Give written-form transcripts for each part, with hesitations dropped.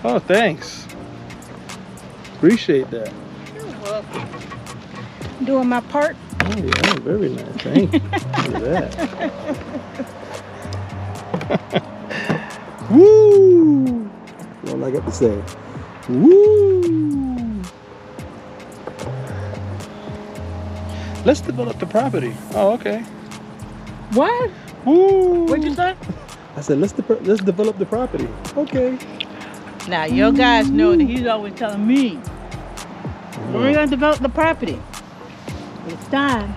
Oh, thanks. Appreciate that. You're welcome. Doing my part. Oh, yeah, very nice. Thank you. Look at that. Woo! That's all I got to say. Woo! Let's develop the property. Oh, okay. What? Woo! What'd you say? I said, let's develop the property. Okay. Now, your guys know that he's always telling me, we're going to develop the property. It's time.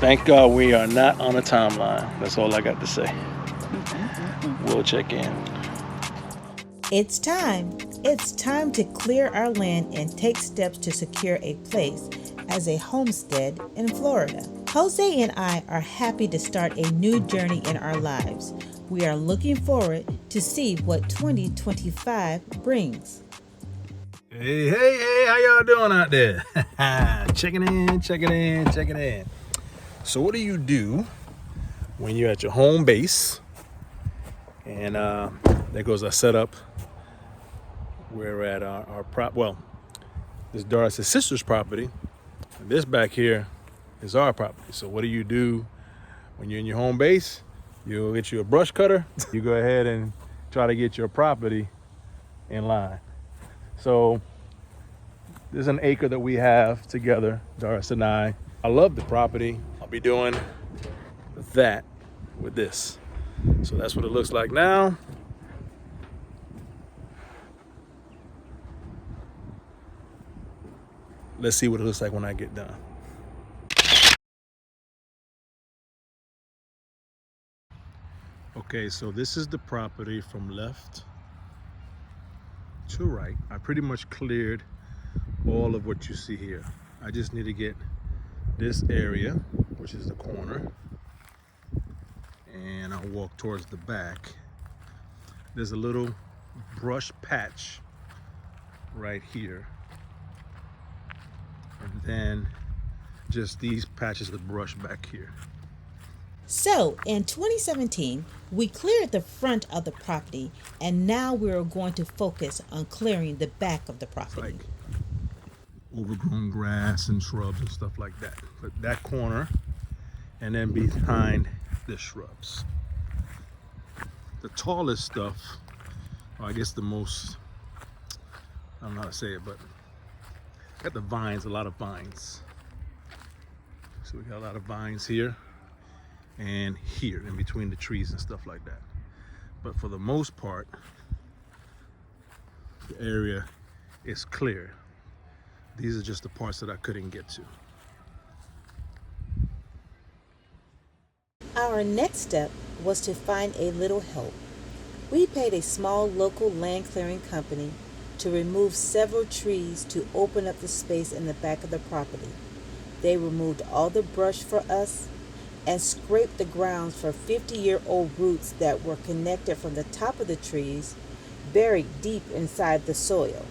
Thank God we are not on a timeline. That's all I got to say. We'll check in. It's time. It's time to clear our land and take steps to secure a place as a homestead in Florida. Jose and I are happy to start a new journey in our lives. We are looking forward to see what 2025 brings. Hey, how y'all doing out there? Checking in. So what do you do when you're at your home base? And there goes our setup. We're at our this is Doris' sister's property. And this back here is our property. So what do you do when you're in your home base? You get you a brush cutter. You go ahead and try to get your property in line. So there's an acre that we have together, Doris and I. I love the property. I'll be doing that with this. So that's what it looks like now. Let's see what it looks like when I get done. Okay, so this is the property from left to right. I pretty much cleared all of what you see here. I just need to get this area, which is the corner, and I'll walk towards the back. There's a little brush patch right here, and then just these patches of brush back here. So, in 2017, we cleared the front of the property, and now we're going to focus on clearing the back of the property. Like overgrown grass and shrubs and stuff like that. But that corner, and then behind the shrubs. The tallest stuff, or I guess the most, I don't know how to say it, but got the vines, a lot of vines. So we got a lot of vines here and here in between the trees and stuff like that. But for the most part, the area is clear. These are just the parts that I couldn't get to. Our next step was to find a little help. We paid a small local land clearing company to remove several trees to open up the space in the back of the property. They removed all the brush for us and scraped the grounds for 50-year-old roots that were connected from the top of the trees, buried deep inside the soil.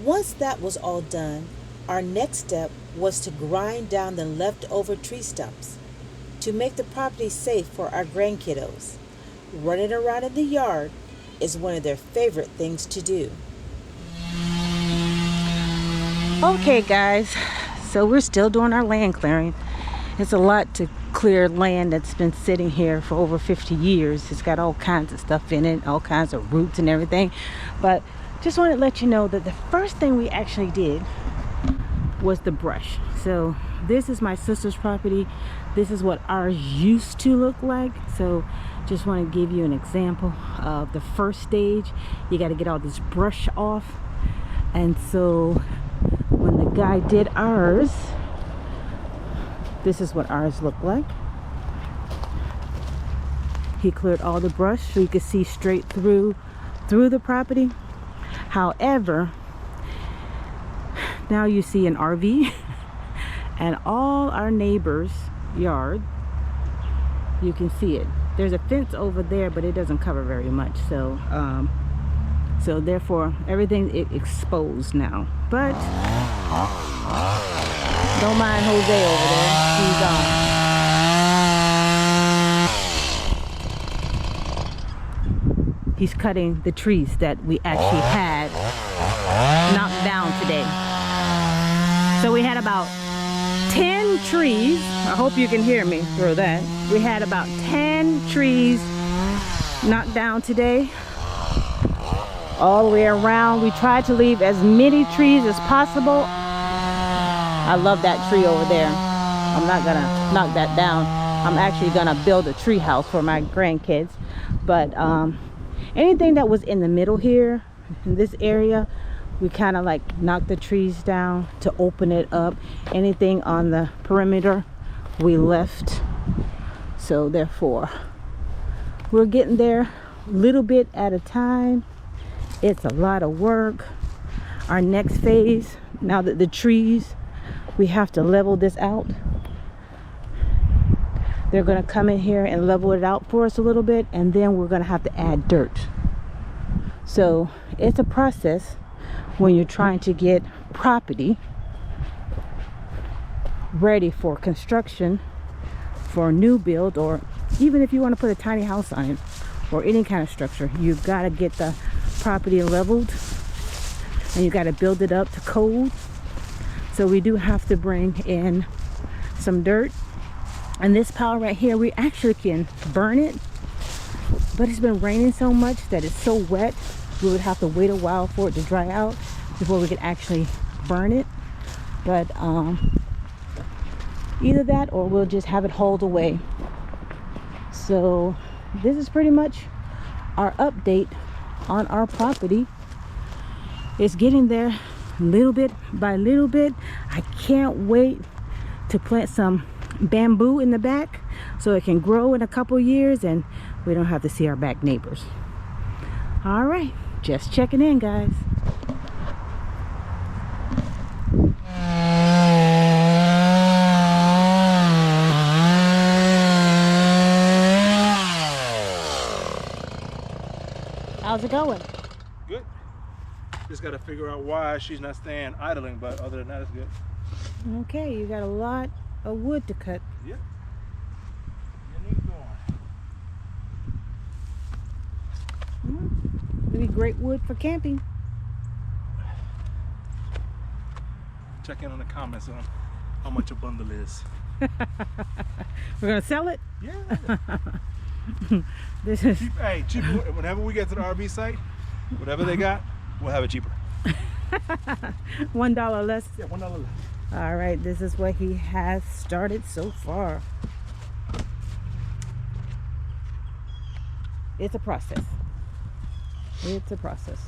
Once that was all done, our next step was to grind down the leftover tree stumps to make the property safe for our grandkiddos. Running around in the yard is one of their favorite things to do. Okay, guys, so we're still doing our land clearing. It's a lot to clear land that's been sitting here for over 50 years. It's got all kinds of stuff in it, all kinds of roots and everything. But just wanted to let you know that the first thing we actually did was the brush. So this is my sister's property. This is what ours used to look like. So just want to give you an example of the first stage. You got to get all this brush off. And so when the guy did ours, this is what ours looked like. He cleared all the brush so you could see straight through the property. However, now you see an RV and all our neighbors' yard. You can see it. There's a fence over there, but it doesn't cover very much. So therefore everything is exposed now. But don't mind Jose over there. He's cutting the trees that we actually had knocked down today. So we had about 10 trees. I hope you can hear me through that. We had about 10 trees knocked down today. All the way around. We tried to leave as many trees as possible. I love that tree over there. I'm not gonna knock that down. I'm actually gonna build a tree house for my grandkids. But anything that was in the middle here, in this area, we kind of like knocked the trees down to open it up. Anything on the perimeter, we left. So therefore, we're getting there a little bit at a time. It's a lot of work. Our next phase, now that the trees, we have to level this out. They're gonna come in here and level it out for us a little bit, and then we're gonna have to add dirt. So it's a process when you're trying to get property ready for construction, for a new build, or even if you want to put a tiny house on it or any kind of structure. You've got to get the property leveled and you got to build it up to code. So we do have to bring in some dirt, and this pile right here, we actually can burn it, but it's been raining so much that it's so wet we would have to wait a while for it to dry out before we could actually burn it. But either that or we'll just have it hauled away. So this is pretty much our update on our property. It's getting there little bit by little bit. I can't wait to plant some bamboo in the back so it can grow in a couple years and we don't have to see our back neighbors. All right, just checking in, guys. How's it going? Good. Just got to figure out why she's not staying idling, but other than that, it's good. Okay, you got a lot of wood to cut. Yep. Getting going. It'd be great wood for camping. Check in on the comments on how much a bundle is. We're gonna sell it? Yeah. This is Cheap, hey, cheaper. Whenever we get to the RV site, whatever they got, we'll have it cheaper. $1 less. Yeah, $1 less. All right, this is what he has started so far. It's a process. It's a process.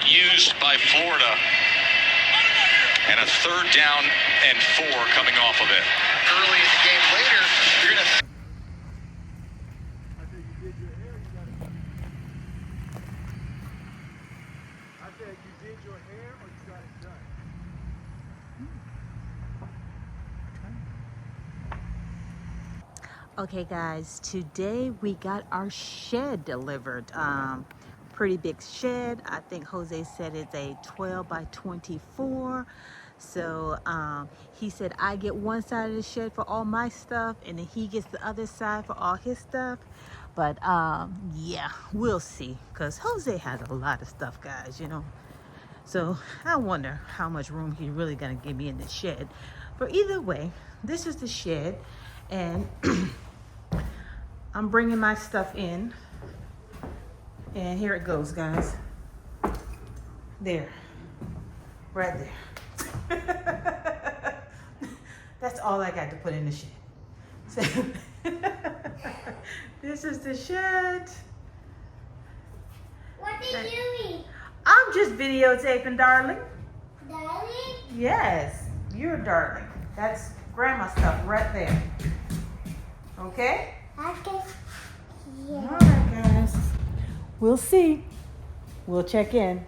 Used by Florida, and a 3rd down and 4 coming off of it. Early in the game later, you're going to... I said you did your hair or you got it done? Okay guys, today we got our shed delivered. Pretty big shed. I think Jose said it's a 12 by 24. So he said I get one side of the shed for all my stuff and then he gets the other side for all his stuff. But yeah, we'll see, because Jose has a lot of stuff, guys, you know. So I wonder how much room he's really gonna give me in the shed. But either way, this is the shed, and I'm bringing my stuff in, and here it goes, guys. There, right there. That's all I got to put in the shed. So this is the shed. What are you doing? I'm just videotaping, darling. Darling? Yes, you're darling. That's grandma stuff right there. Okay? Okay. All right, guys. We'll see. We'll check in.